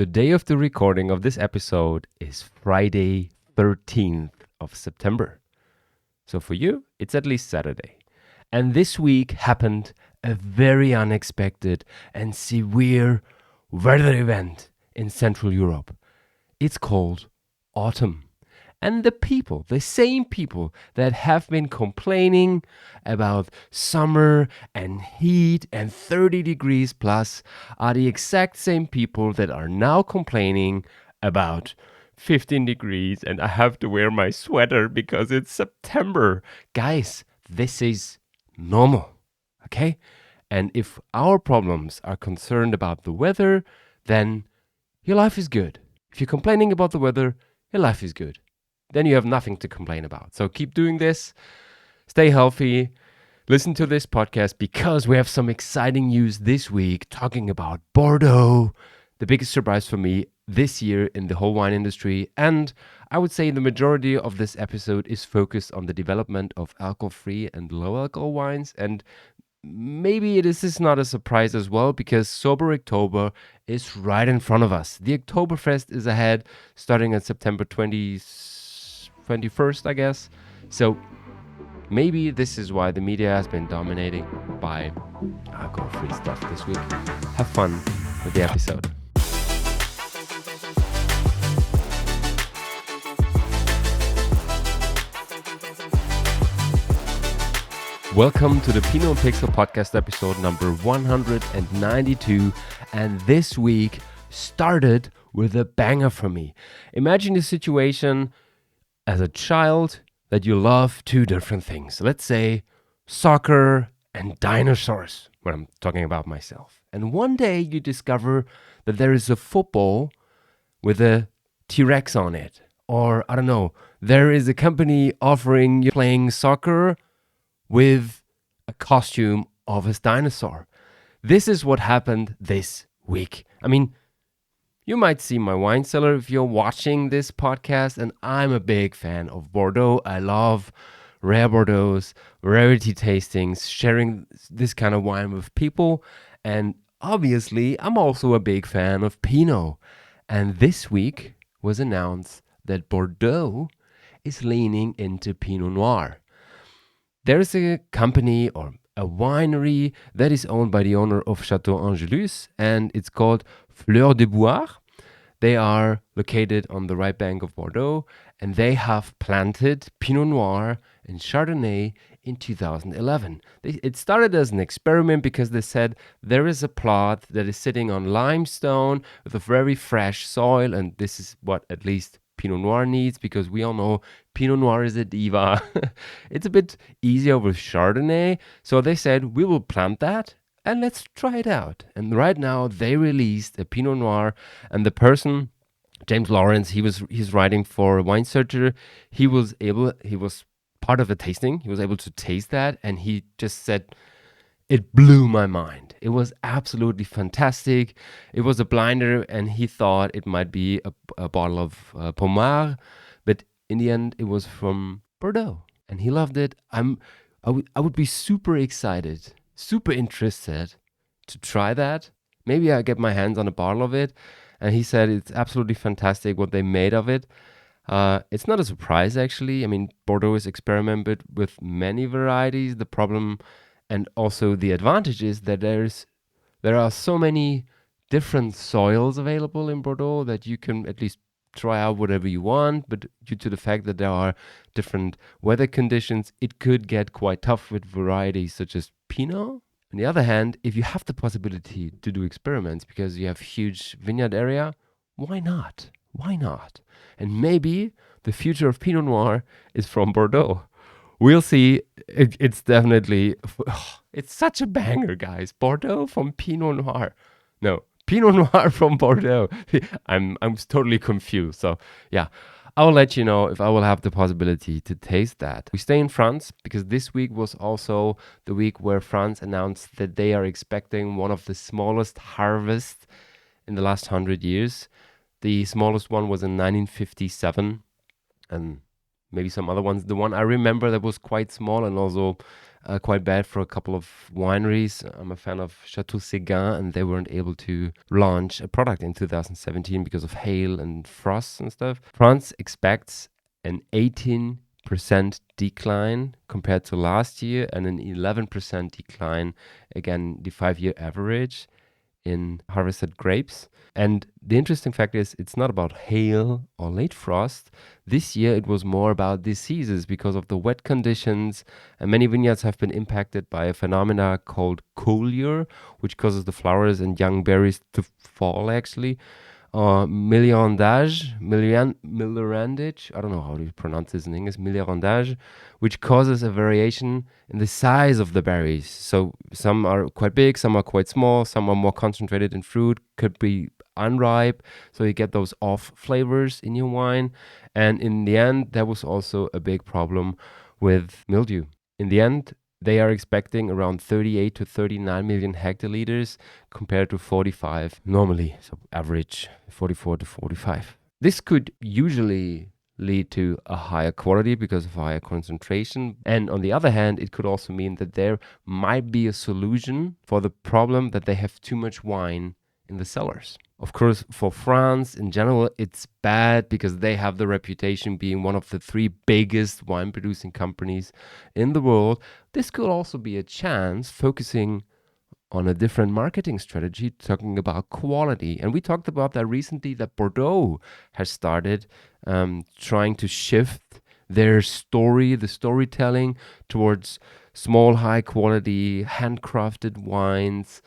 The day of the recording of this episode is Friday, 13th of September. So for you, it's at least Saturday. And this week happened a very unexpected and severe weather event in Central Europe. It's called autumn. And the same people that have been complaining about summer and heat and 30 degrees plus are the exact same people that are now complaining about 15 degrees and I have to wear my sweater because it's September. Guys, this is normal, okay? And if our problems are concerned about the weather, then your life is good. If you're complaining about the weather, your life is good. Then you have nothing to complain about. So keep doing this. Stay healthy. Listen to this podcast because we have some exciting news this week talking about Bordeaux, the biggest surprise for me this year in the whole wine industry. And I would say the majority of this episode is focused on the development of alcohol-free and low-alcohol wines. And maybe this is not a surprise as well because Sober October is right in front of us. The Oktoberfest is ahead, starting on September 21st, I guess. So maybe this is why the media has been dominating by alcohol-free stuff this week. Have fun with the episode. Welcome to the Pinot Pixel podcast episode number 192. And this week started with a banger for me. Imagine the situation as a child that you love two different things. Let's say soccer and dinosaurs, when I'm talking about myself. And one day you discover that there is a football with a T-Rex on it. Or, I don't know, there is a company offering you playing soccer with a costume of a dinosaur. This is what happened this week. I mean, you might see my wine cellar if you're watching this podcast, and I'm a big fan of Bordeaux. I love rare Bordeaux's, rarity tastings, sharing this kind of wine with people. And obviously, I'm also a big fan of Pinot. And this week was announced that Bordeaux is leaning into Pinot Noir. There's a company or a winery that is owned by the owner of Chateau Angelus, and it's called Fleur de Bois. They are located on the right bank of Bordeaux, and they have planted Pinot Noir and Chardonnay in 2011. It started as an experiment because they said there is a plot that is sitting on limestone with a very fresh soil, and this is what at least Pinot Noir needs, because we all know Pinot Noir is a diva. It's a bit easier with Chardonnay. So they said, we will plant that and let's try it out. And right now they released a Pinot Noir, and the person, James Lawrence, he's writing for Wine Searcher. He was part of a tasting. He was able to taste that, and he just said, it blew my mind. It was absolutely fantastic. It was a blinder, and he thought it might be a bottle of Pommard, but in the end, it was from Bordeaux, and he loved it. I would be super excited, super interested to try that. Maybe I get my hands on a bottle of it, and he said it's absolutely fantastic what they made of it. It's not a surprise, actually. I mean, Bordeaux is experimented with many varieties. The problem and also the advantage is that there are so many different soils available in Bordeaux that you can at least try out whatever you want. But due to the fact that there are different weather conditions, it could get quite tough with varieties such as Pinot. On the other hand, if you have the possibility to do experiments because you have huge vineyard area, why not? Why not? And maybe the future of Pinot Noir is from Bordeaux. We'll see. It's definitely, it's such a banger, guys. Bordeaux from Pinot Noir. No, Pinot Noir from Bordeaux. I'm totally confused. So yeah, I'll let you know if I will have the possibility to taste that. We stay in France because this week was also the week where France announced that they are expecting one of the smallest harvests in the last 100 years. The smallest one was in 1957, and maybe some other ones. The one I remember that was quite small and also quite bad for a couple of wineries. I'm a fan of Chateau Séguin, and they weren't able to launch a product in 2017 because of hail and frost and stuff. France expects an 18% decline compared to last year and an 11% decline, again, the 5-year average in harvested grapes. And the interesting fact is, it's not about hail or late frost. This year, it was more about diseases because of the wet conditions. And many vineyards have been impacted by a phenomena called colure, which causes the flowers and young berries to fall, actually. Millerandage, I don't know how to pronounce this in English, millerandage, which causes a variation in the size of the berries. So some are quite big, some are quite small, some are more concentrated in fruit, could be unripe, so you get those off flavors in your wine. And in the end, there was also a big problem with mildew. In the end, they are expecting around 38 to 39 million hectoliters compared to 45 normally, so average 44 to 45. This could usually lead to a higher quality because of higher concentration. And on the other hand, it could also mean that there might be a solution for the problem that they have too much wine in the cellars. Of course, for France in general, it's bad because they have the reputation being one of the 3 biggest wine producing companies in the world. This could also be a chance focusing on a different marketing strategy, talking about quality. And we talked about that recently, that Bordeaux has started trying to shift their story, the storytelling, towards small, high quality, handcrafted wines.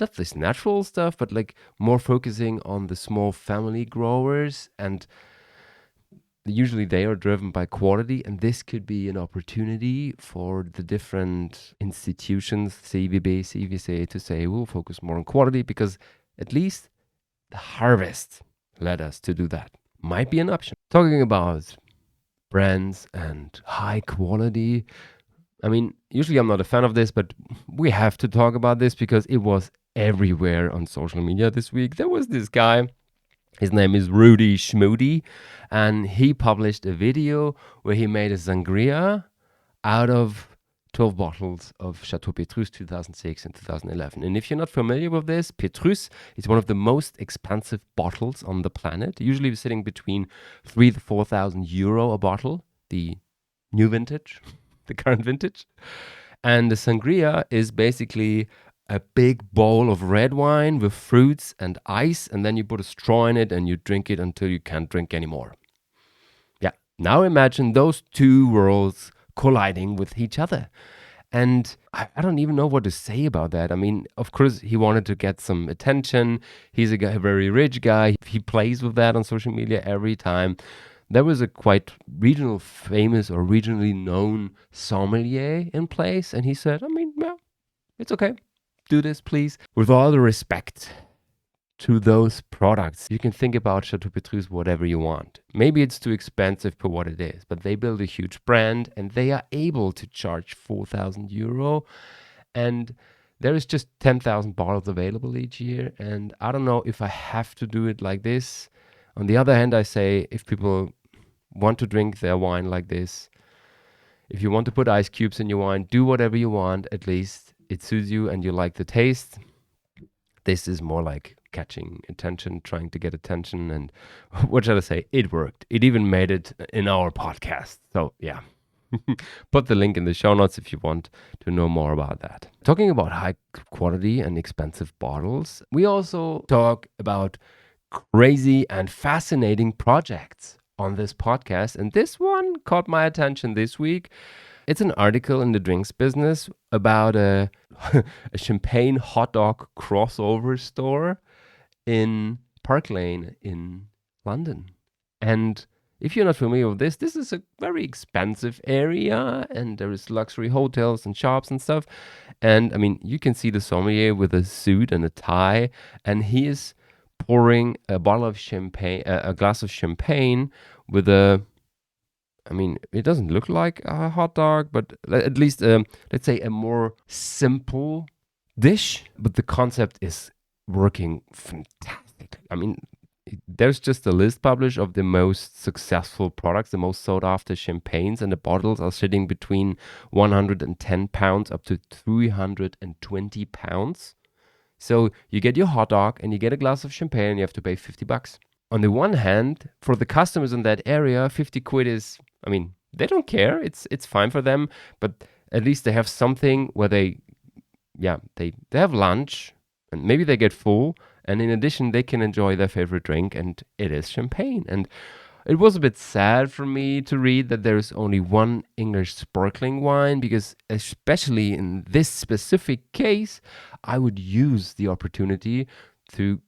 Not this natural stuff, but like more focusing on the small family growers, and usually they are driven by quality, and this could be an opportunity for the different institutions, CVB, CVC, to say we'll focus more on quality because at least the harvest led us to do that. Might be an option. Talking about brands and high quality, I mean, usually I'm not a fan of this, but we have to talk about this because it was everywhere on social media this week. There was this guy, his name is Rudy Schmoody, and he published a video where he made a sangria out of 12 bottles of Chateau Petrus 2006 and 2011. And if you're not familiar with this, Petrus is one of the most expensive bottles on the planet, usually sitting between 3,000 to 4,000 euro a bottle, the new vintage. The current vintage. And the sangria is basically a big bowl of red wine with fruits and ice, and then you put a straw in it and you drink it until you can't drink anymore. Yeah, now imagine those 2 worlds colliding with each other. And I don't even know what to say about that. I mean, of course, he wanted to get some attention. He's a very rich guy. He plays with that on social media every time. There was a quite famous or regionally known sommelier in place, and he said, I mean, yeah, it's okay. Do this, please. With all the respect to those products, you can think about Chateau Petrus whatever you want. Maybe it's too expensive for what it is, but they build a huge brand, and they are able to charge 4,000 euro. And there is just 10,000 bottles available each year, and I don't know if I have to do it like this. On the other hand, I say if people want to drink their wine like this, if you want to put ice cubes in your wine, do whatever you want. At least it suits you and you like the taste. This is more like catching attention, trying to get attention, and what should I say? It worked. It even made it in our podcast. So yeah, put the link in the show notes if you want to know more about that. Talking about high quality and expensive bottles, we also talk about crazy and fascinating projects on this podcast, and this one caught my attention this week. It's an article in the drinks business about a champagne hot dog crossover store in Park Lane in London. And if you're not familiar with this, this is a very expensive area, and there is luxury hotels and shops and stuff. And I mean, you can see the sommelier with a suit and a tie, and he is pouring a bottle of champagne, a glass of champagne with I mean, it doesn't look like a hot dog, but at least, let's say, a more simple dish. But the concept is working fantastic. I mean, there's just a list published of the most successful products, the most sought after champagnes, and the bottles are sitting between 110 pounds up to 320 pounds. So you get your hot dog and you get a glass of champagne and you have to pay 50 bucks. On the one hand, for the customers in that area, 50 quid is, I mean, they don't care. It's fine for them, but at least they have something where they have lunch and maybe they get full. And in addition, they can enjoy their favorite drink, and it is champagne. And it was a bit sad for me to read that there is only one English sparkling wine, because especially in this specific case, I would use the opportunity to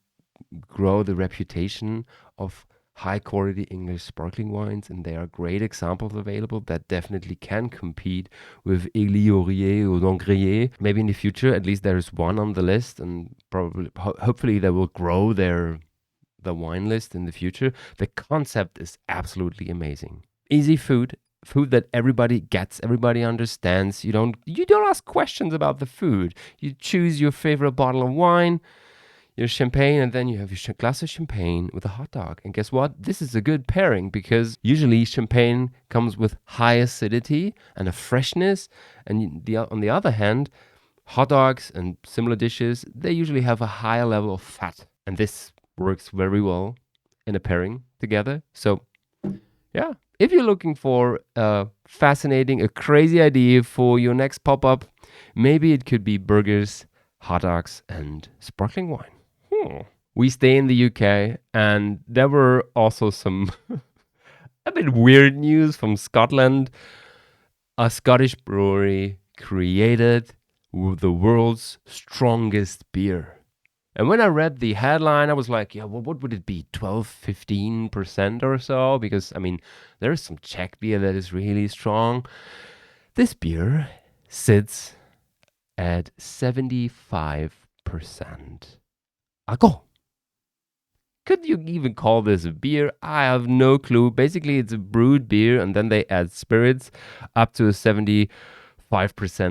grow the reputation of high quality English sparkling wines, and there are great examples available that definitely can compete with Aiguille or Dangrier. Maybe in the future, at least there is one on the list, and probably, hopefully, they will grow the wine list in the future. The concept is absolutely amazing. Easy food that everybody gets, everybody understands. You don't ask questions about the food. You choose your favorite bottle of wine, your champagne, and then you have your glass of champagne with a hot dog. And guess what? This is a good pairing, because usually champagne comes with high acidity and a freshness. And on the other hand, hot dogs and similar dishes, they usually have a higher level of fat. And this works very well in a pairing together. So yeah, if you're looking for a fascinating, a crazy idea for your next pop-up, maybe it could be burgers, hot dogs, and sparkling wine. We stay in the UK, and there were also some a bit weird news from Scotland. A Scottish brewery created the world's strongest beer. And when I read the headline, I was like, yeah, well, what would it be? 12-15% or so? Because, I mean, there is some Czech beer that is really strong. This beer sits at 75% alcohol. Could you even call this a beer? I have no clue. Basically, it's a brewed beer, and then they add spirits up to a 75%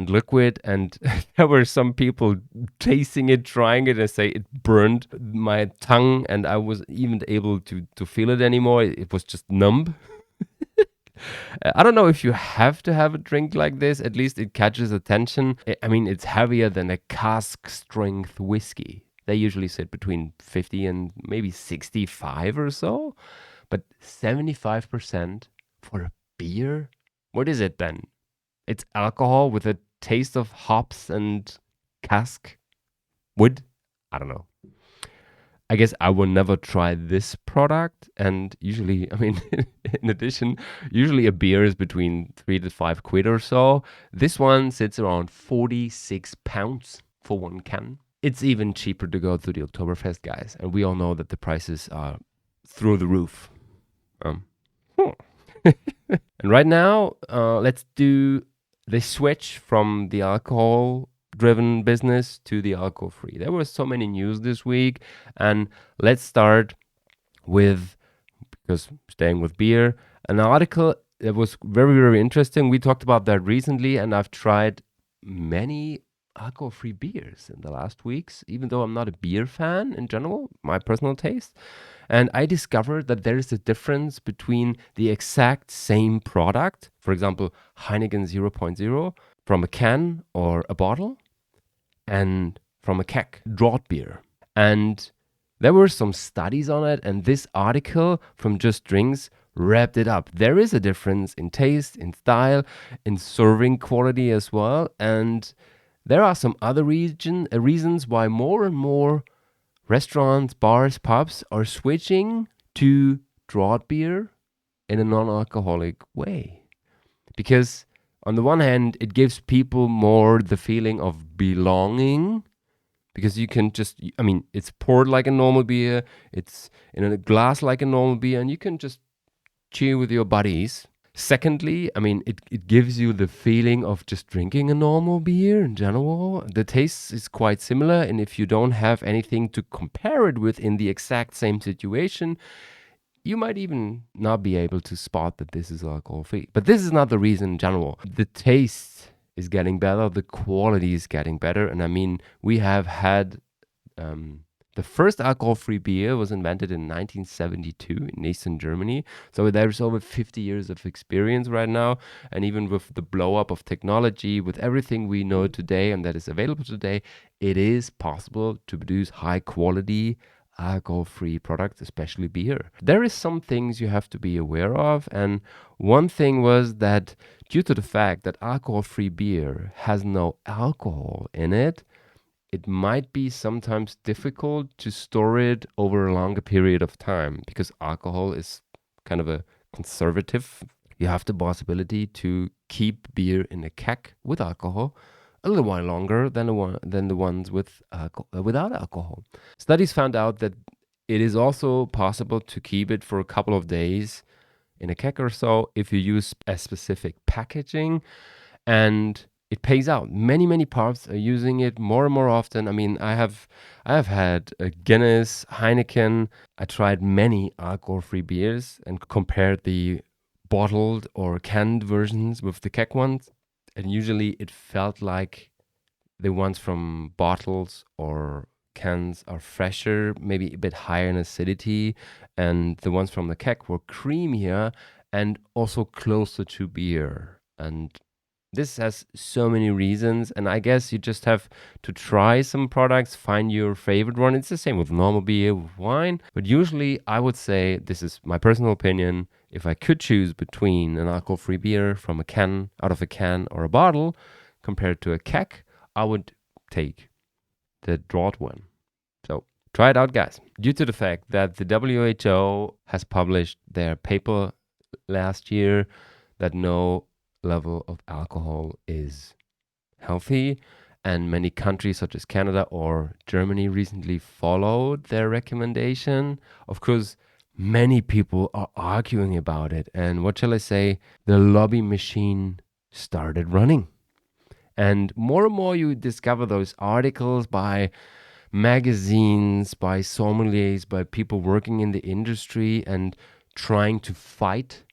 liquid. And there were some people tasting it, trying it, and say it burned my tongue, and I wasn't even able to feel it anymore. It was just numb. I don't know if you have to have a drink like this. At least it catches attention. I mean, it's heavier than a cask strength whiskey. They usually sit between 50 and maybe 65 or so. But 75% for a beer? What is it then? It's alcohol with a taste of hops and cask wood? I don't know. I guess I will never try this product. And usually, I mean, in addition, usually a beer is between 3 to 5 quid or so. This one sits around 46 pounds for one can. It's even cheaper to go to the Oktoberfest, guys. And we all know that the prices are through the roof. And right now, let's do the switch from the alcohol-driven business to the alcohol-free. There were so many news this week. And let's start with, because staying with beer, an article that was very, very interesting. We talked about that recently, and I've tried many alcohol-free beers in the last weeks, even though I'm not a beer fan in general, my personal taste. And I discovered that there is a difference between the exact same product, for example, Heineken 0.0, from a can or a bottle, and from a keg, Draught beer. And there were some studies on it, and this article from Just Drinks wrapped it up. There is a difference in taste, in style, in serving quality as well, and there are some other reasons why more and more restaurants, bars, pubs are switching to draught beer in a non-alcoholic way. Because on the one hand, it gives people more the feeling of belonging, because you can just, I mean, it's poured like a normal beer, it's in a glass like a normal beer, and you can just chill with your buddies. Secondly, I mean, it gives you the feeling of just drinking a normal beer in general. The taste is quite similar, and if you don't have anything to compare it with in the exact same situation, you might even not be able to spot that this is alcohol-free. But this is not the reason in general. The taste is getting better, the quality is getting better, and I mean, we have had The first alcohol-free beer was invented in 1972 in Eastern Germany. So there's over 50 years of experience right now. And even with the blow up of technology, with everything we know today and that is available today, it is possible to produce high quality alcohol-free products, especially beer. There is some things you have to be aware of. And one thing was that due to the fact that alcohol-free beer has no alcohol in it, it might be sometimes difficult to store it over a longer period of time because alcohol is kind of a conservative. You have the possibility to keep beer in a keg with alcohol a little while longer than the ones with without alcohol. Studies found out that it is also possible to keep it for a couple of days in a keg or so if you use a specific packaging, and it pays out. Many pubs are using it more and more often. I mean, I have had a Guinness, Heineken. I tried many alcohol-free beers and compared the bottled or canned versions with the keg ones, and usually it felt like the ones from bottles or cans are fresher, maybe a bit higher in acidity, and the ones from the keg were creamier and also closer to beer. And this has so many reasons, and I guess you just have to try some products, find your favorite one. It's the same with normal beer, with wine, but usually I would say, this is my personal opinion, if I could choose between an alcohol-free beer from a can, out of a can or a bottle, compared to a keg, I would take the Draught one. So try it out, guys. Due to the fact that the WHO has published their paper last year that no level of alcohol is healthy, and many countries such as Canada or Germany recently followed their recommendation. Of course, many people are arguing about it, and what shall I say, the lobby machine started running. And more you discover those articles by magazines, by sommeliers, by people working in the industry and trying to fight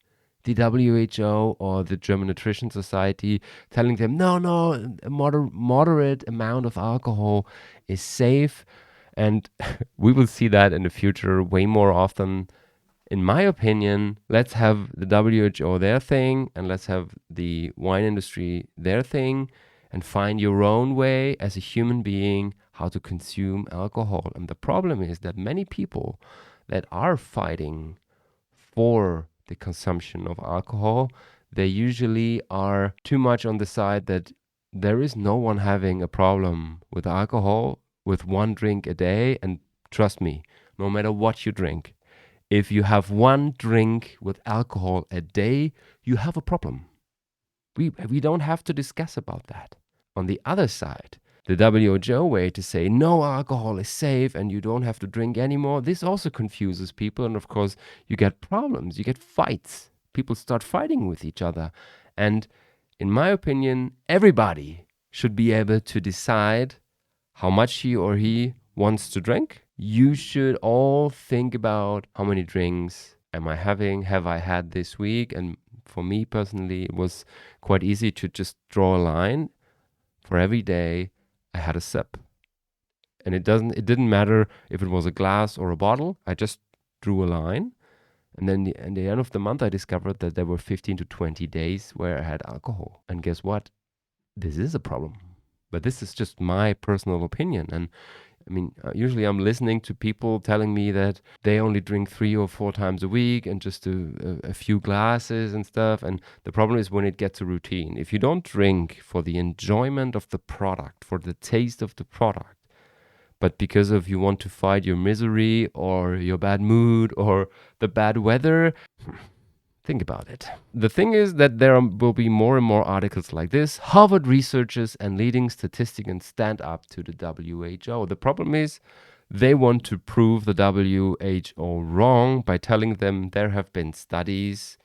the WHO or the German Nutrition Society, telling them, no, a moderate amount of alcohol is safe. And we will see that in the future way more often. In my opinion, let's have the WHO their thing, and let's have the wine industry their thing, and find your own way as a human being how to consume alcohol. And the problem is that many people that are fighting for the consumption of alcohol, they usually are too much on the side that there is no one having a problem with alcohol with one drink a day. And trust me, no matter what you drink, if you have one drink with alcohol a day, you have a problem. We don't have to discuss about that. On the other side, the WHO way to say no, alcohol is safe and you don't have to drink anymore, this also confuses people. And of course, you get problems, you get fights. People start fighting with each other. And in my opinion, everybody should be able to decide how much he or he wants to drink. You should all think about how many drinks am I having, have I had this week? And for me personally, it was quite easy to just draw a line. For every day, I had a sip. And it didn't matter if it was a glass or a bottle. I just drew a line. And then at the end of the month, I discovered that there were 15 to 20 days where I had alcohol. And guess what? This is a problem. But this is just my personal opinion. And I mean, usually I'm listening to people telling me that they only drink 3 or 4 times a week and just a few glasses and stuff. And the problem is when it gets a routine. If you don't drink for the enjoyment of the product, for the taste of the product, but because of you want to fight your misery or your bad mood or the bad weather, think about it. The thing is that there will be more and more articles like this. Harvard researchers and leading statisticians stand up to the WHO. The problem is they want to prove the WHO wrong by telling them there have been studies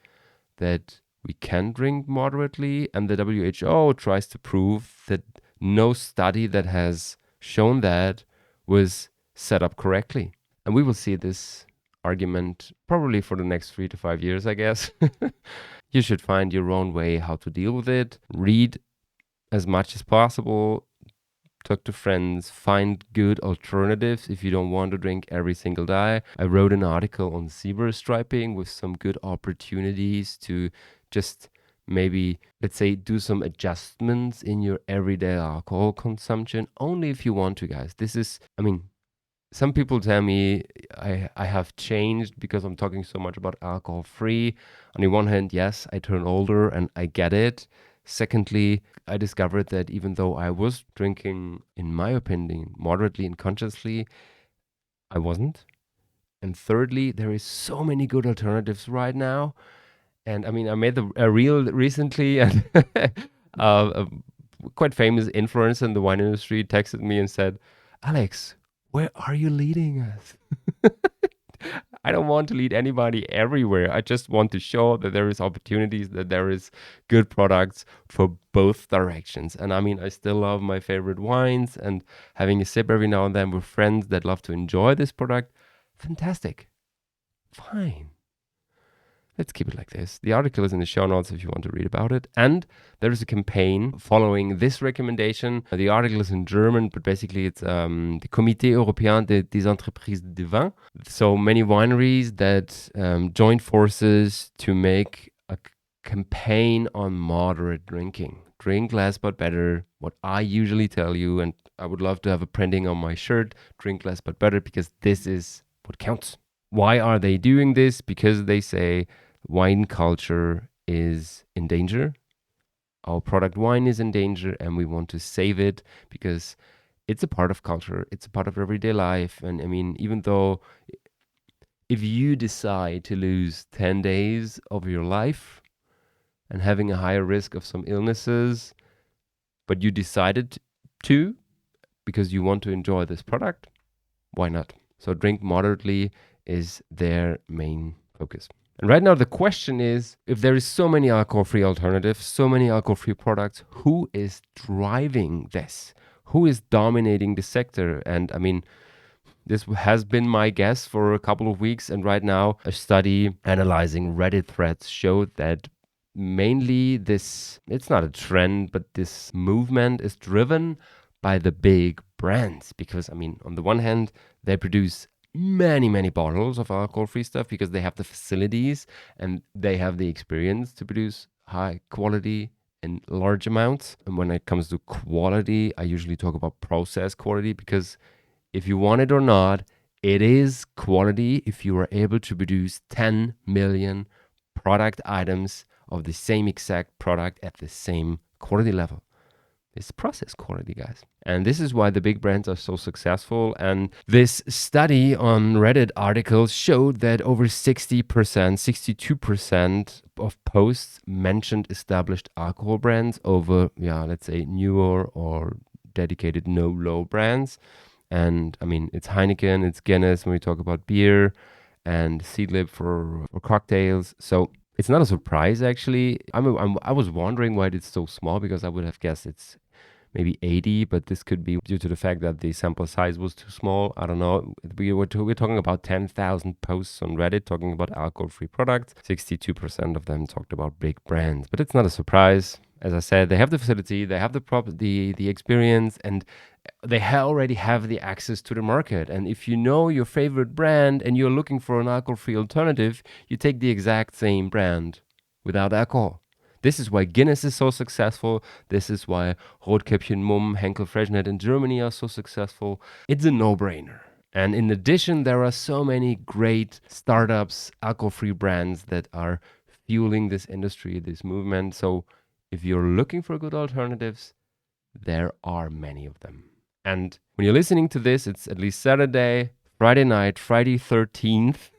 that we can drink moderately, and the WHO tries to prove that no study that has shown that was set up correctly. And we will see this argument probably for the next 3 to 5 years, I guess. You should find your own way how to deal with it. Read as much as possible. talk to friends, find good alternatives if you don't want to drink every single day. I wrote an article on zebra striping with some good opportunities to just maybe, let's say, do some adjustments in your everyday alcohol consumption, only if you want to, guys. This is, I mean, some people tell me I have changed because I'm talking so much about alcohol free. On the one hand, yes, I turn older and I get it. Secondly, I discovered that even though I was drinking, in my opinion, moderately and consciously, I wasn't. And thirdly, there is so many good alternatives right now. And I mean, I made a reel recently, and a quite famous influencer in the wine industry texted me and said, Alex, where are you leading us? I don't want to lead anybody everywhere. I just want to show that there is opportunities, that there is good products for both directions. And I mean, I still love my favorite wines, and having a sip every now and then with friends that love to enjoy this product, fantastic. Fine. Let's keep it like this. The article is in the show notes if you want to read about it. And there is a campaign following this recommendation. The article is in German, but basically it's the Comité Européen des Entreprises de Vin. So many wineries that joined forces to make a campaign on moderate drinking. Drink less but better. What I usually tell you, and I would love to have a printing on my shirt, drink less but better, because this is what counts. Why are they doing this? Because they say wine culture is in danger. Our product wine is in danger, and we want to save it because it's a part of culture. It's a part of everyday life. And I mean, even though if you decide to lose 10 days of your life and having a higher risk of some illnesses, but you decided to because you want to enjoy this product, why not? So drink moderately is their main focus. And right now the question is, if there is so many alcohol-free alternatives, so many alcohol-free products, who is driving this? Who is dominating the sector? And I mean, this has been my guess for a couple of weeks. And right now a study analyzing Reddit threads showed that mainly this, it's not a trend, but this movement is driven by the big brands. Because I mean, on the one hand, they produce many bottles of alcohol-free stuff because they have the facilities and they have the experience to produce high quality in large amounts. And when it comes to quality, I usually talk about process quality, because if you want it or not, it is quality if you are able to produce 10 million product items of the same exact product at the same quality level. It's process quality, guys. And this is why the big brands are so successful. And this study on Reddit articles showed that over 60%, 62% of posts mentioned established alcohol brands over, let's say newer or dedicated no-low brands. And I mean, it's Heineken, it's Guinness when we talk about beer, and Seedlip for cocktails. So it's not a surprise, actually. I was wondering why it's so small, because I would have guessed it's maybe 80, but this could be due to the fact that the sample size was too small. I don't know. We're talking about 10,000 posts on Reddit talking about alcohol-free products. 62% of them talked about big brands, but it's not a surprise. As I said, they have the facility, they have the experience, and they already have the access to the market. And if you know your favorite brand and you're looking for an alcohol-free alternative, you take the exact same brand without alcohol. This is why Guinness is so successful. This is why Rotkäppchen Mumm, Henkel Freshnet in Germany are so successful. It's a no-brainer. And in addition, there are so many great startups, alcohol-free brands that are fueling this industry, this movement. So if you're looking for good alternatives, there are many of them. And when you're listening to this, it's at least Saturday, Friday night, Friday 13th.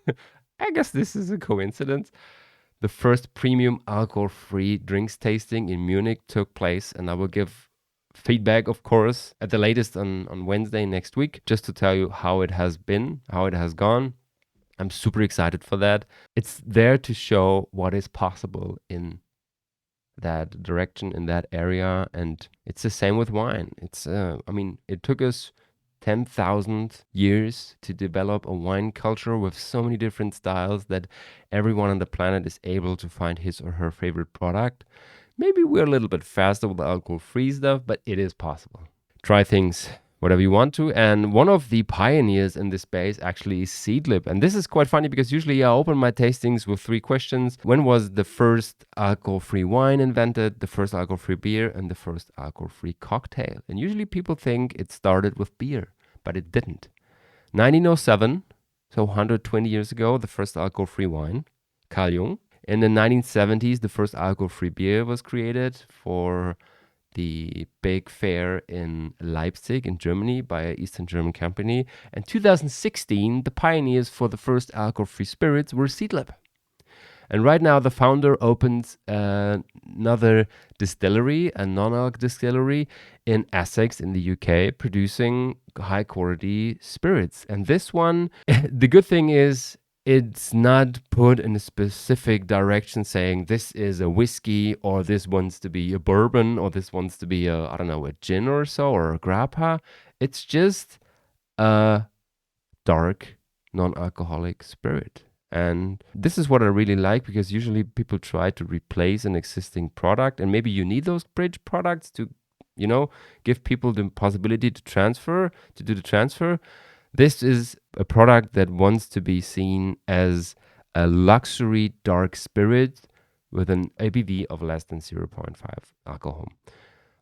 I guess this is a coincidence. The first premium alcohol-free drinks tasting in Munich took place, and I will give feedback, of course, at the latest on Wednesday next week, just to tell you how it has been, how it has gone. I'm super excited for that. It's there to show what is possible in that direction, in that area, and it's the same with wine. It took us 10,000 years to develop a wine culture with so many different styles that everyone on the planet is able to find his or her favorite product. Maybe we're a little bit faster with alcohol-free stuff, but it is possible. try things whatever you want to. And one of the pioneers in this space actually is Seedlip. And this is quite funny because usually I open my tastings with 3 questions. When was the first alcohol-free wine invented, the first alcohol-free beer, and the first alcohol-free cocktail? And usually people think it started with beer, but it didn't. 1907, so 120 years ago, the first alcohol-free wine, Carl Jung. In the 1970s, the first alcohol-free beer was created for the big fair in Leipzig in Germany by an Eastern German company. And 2016, the pioneers for the first alcohol-free spirits were Seedlip. And right now, the founder opens another distillery, a non-alc distillery in Essex in the UK, producing high-quality spirits. And this one, the good thing is, it's not put in a specific direction saying this is a whiskey or this wants to be a bourbon or this wants to be a, I don't know, a gin or so or a grappa. It's just a dark, non-alcoholic spirit. And this is what I really like, because usually people try to replace an existing product, and maybe you need those bridge products to, you know, give people the possibility to do the transfer. This is a product that wants to be seen as a luxury dark spirit with an ABV of less than 0.5 alcohol.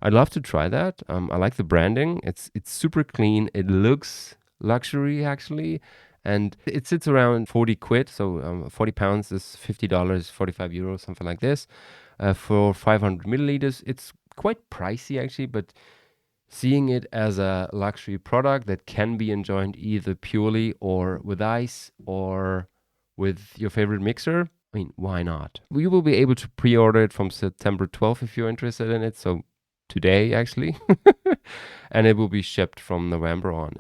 I'd love to try that. I like the branding. It's super clean. It looks luxury actually. And it sits around 40 quid, so 40 pounds is $50, 45 euros, something like this, for 500 milliliters. It's quite pricey actually, but seeing it as a luxury product that can be enjoyed either purely or with ice or with your favorite mixer, I mean, why not? We will be able to pre-order it from September 12th if you're interested in it, so today actually, and it will be shipped from November on.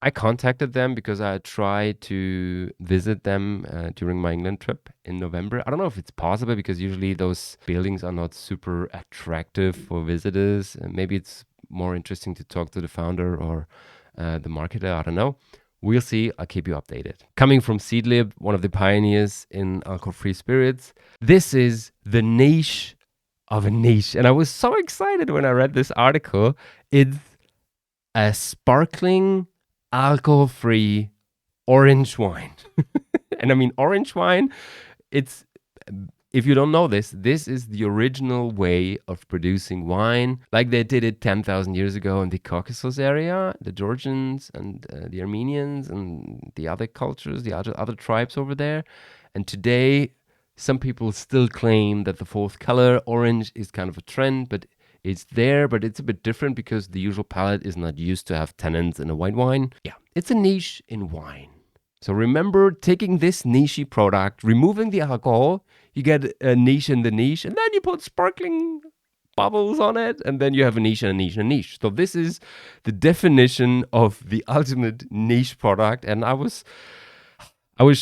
I contacted them because I tried to visit them during my England trip in November. I don't know if it's possible because usually those buildings are not super attractive for visitors. Maybe it's more interesting to talk to the founder or the marketer. I don't know. We'll see. I'll keep you updated. Coming from Seedlip, one of the pioneers in alcohol-free spirits, this is the niche of a niche. And I was so excited when I read this article. It's a sparkling alcohol-free orange wine. And I mean, orange wine, it's, if you don't know this is the original way of producing wine, like they did it 10,000 years ago in the Caucasus area, the Georgians and the Armenians and the other cultures, the other tribes over there. And today, some people still claim that the fourth color, orange, is kind of a trend, but it's there, but it's a bit different because the usual palate is not used to have tannins in a white wine. Yeah, it's a niche in wine. So remember, taking this niche product, removing the alcohol, you get a niche in the niche, and then you put sparkling bubbles on it, and then you have a niche and a niche and a niche. So this is the definition of the ultimate niche product, and I was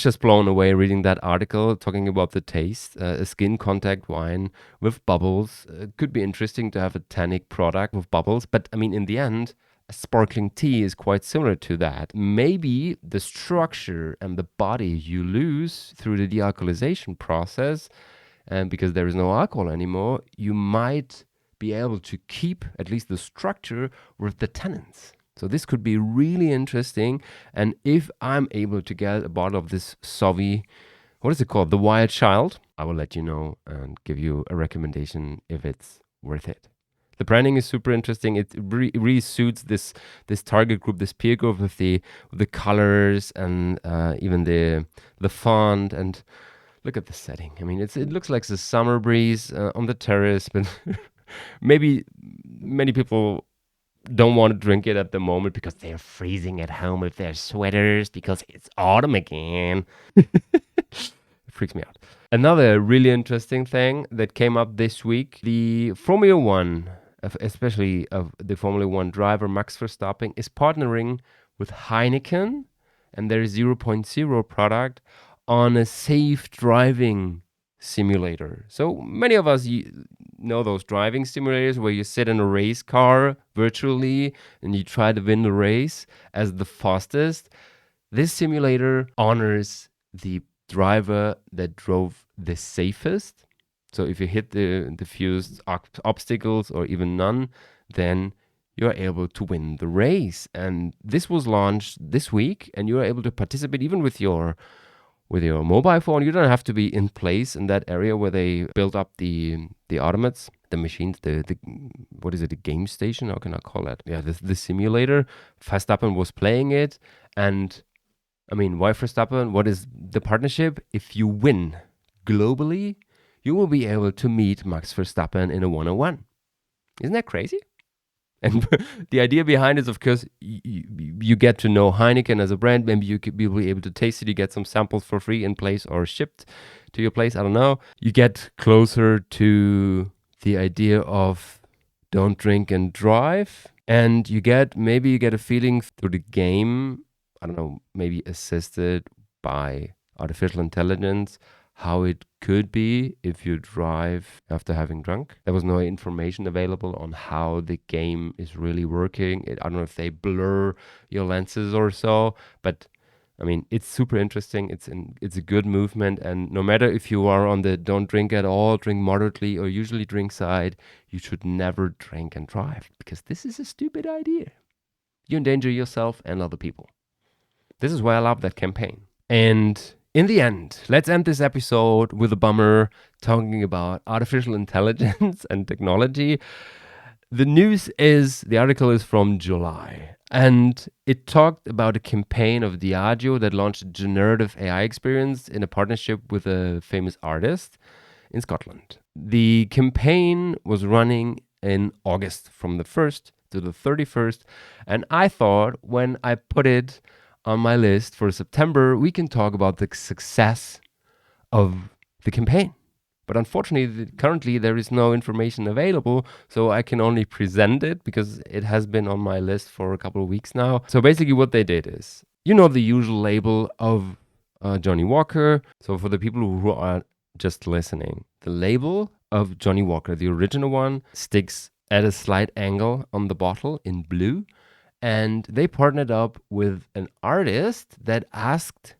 just blown away reading that article talking about the taste. A skin contact wine with bubbles. Could be interesting to have a tannic product with bubbles. But I mean, in the end, a sparkling tea is quite similar to that. Maybe the structure and the body you lose through the dealcoholization process, and because there is no alcohol anymore, you might be able to keep at least the structure with the tannins. So this could be really interesting. And if I'm able to get a bottle of this Sauvy, what is it called? The Wild Child, I will let you know and give you a recommendation if it's worth it. The branding is super interesting. It really suits this target group, this peer group with the colors and even the font. And look at the setting. I mean, it looks like the summer breeze on the terrace, but maybe many people don't want to drink it at the moment because they're freezing at home with their sweaters because it's autumn again. It freaks me out. Another really interesting thing that came up this week, the Formula One, especially of the Formula One driver Max Verstappen, is partnering with Heineken and their 0.0 product on a safe driving simulator. So many of us know those driving simulators where you sit in a race car virtually and you try to win the race as the fastest. This simulator honors the driver that drove the safest. So if you hit the fewest obstacles or even none, then you're able to win the race. And this was launched this week, and you're able to participate even with your mobile phone. You don't have to be in place in that area where they build up the automates, the machines, the what is it, the game station? How can I call that? Yeah, the simulator. Verstappen was playing it, and I mean, why Verstappen? What is the partnership? If you win globally, you will be able to meet Max Verstappen in a one-on-one. Isn't that crazy? And the idea behind it is, of course, you get to know Heineken as a brand. Maybe you could be able to taste it. You get some samples for free in place or shipped to your place. I don't know. You get closer to the idea of don't drink and drive. And maybe you get a feeling through the game, I don't know, maybe assisted by artificial intelligence, how it could be if you drive after having drunk. There was no information available on how the game is really working. I don't know if they blur your lenses or so, but I mean, it's super interesting. It's a good movement, and no matter if you are on the don't drink at all, drink moderately, or usually drink side, you should never drink and drive, because this is a stupid idea. You endanger yourself and other people. This is why I love that campaign. And in the end, let's end this episode with a bummer, talking about artificial intelligence and technology. The article is from July, and it talked about a campaign of Diageo that launched a generative AI experience in a partnership with a famous artist in Scotland. The campaign was running in August from the 1st to the 31st, and I thought, when I put it on my list for September, we can talk about the success of the campaign. But unfortunately, currently there is no information available, so I can only present it because it has been on my list for a couple of weeks now. So basically what they did is, the usual label of Johnny Walker. So for the people who are just listening, the label of Johnny Walker, the original one, sticks at a slight angle on the bottle in blue. And they partnered up with an artist that asked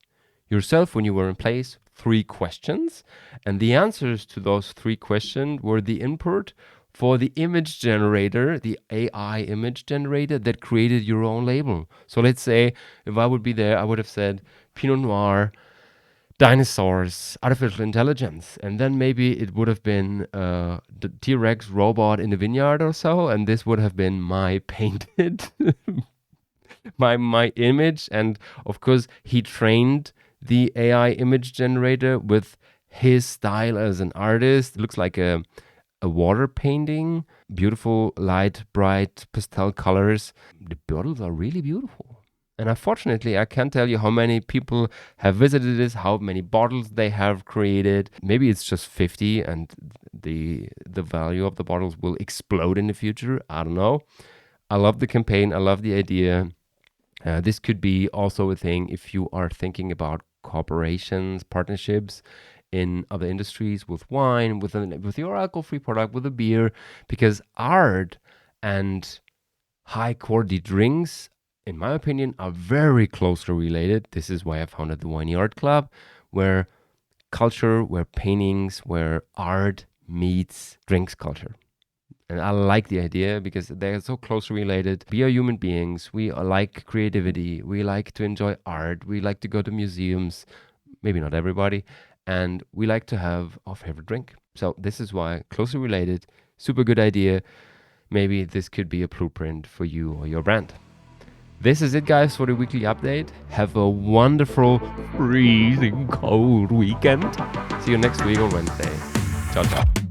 yourself, when you were in place, 3 questions. And the answers to those 3 questions were the input for the image generator, the AI image generator that created your own label. So let's say if I would be there, I would have said Pinot Noir, dinosaurs, artificial intelligence, and then maybe it would have been the T-Rex robot in the vineyard or so, and this would have been my painted my image. And of course he trained the AI image generator with his style as an artist. It looks like a water painting, beautiful light, bright pastel colors. The bottles are really beautiful. And unfortunately, I can't tell you how many people have visited this, how many bottles they have created. Maybe it's just 50 and the value of the bottles will explode in the future. I don't know. I love the campaign. I love the idea. This could be also a thing if you are thinking about cooperations, partnerships in other industries, with wine, with your alcohol-free product, with a beer, because art and high-quality drinks, in my opinion, are very closely related. This is why I founded the WWII Art Club, where culture, where paintings, where art meets drinks culture. And I like the idea because they're so closely related. We are human beings. We like creativity. We like to enjoy art. We like to go to museums. Maybe not everybody. And we like to have our favorite drink. So this is why closely related, super good idea. Maybe this could be a blueprint for you or your brand. This is it, guys, for the weekly update. Have a wonderful, freezing cold weekend. See you next week on Wednesday. Ciao, ciao.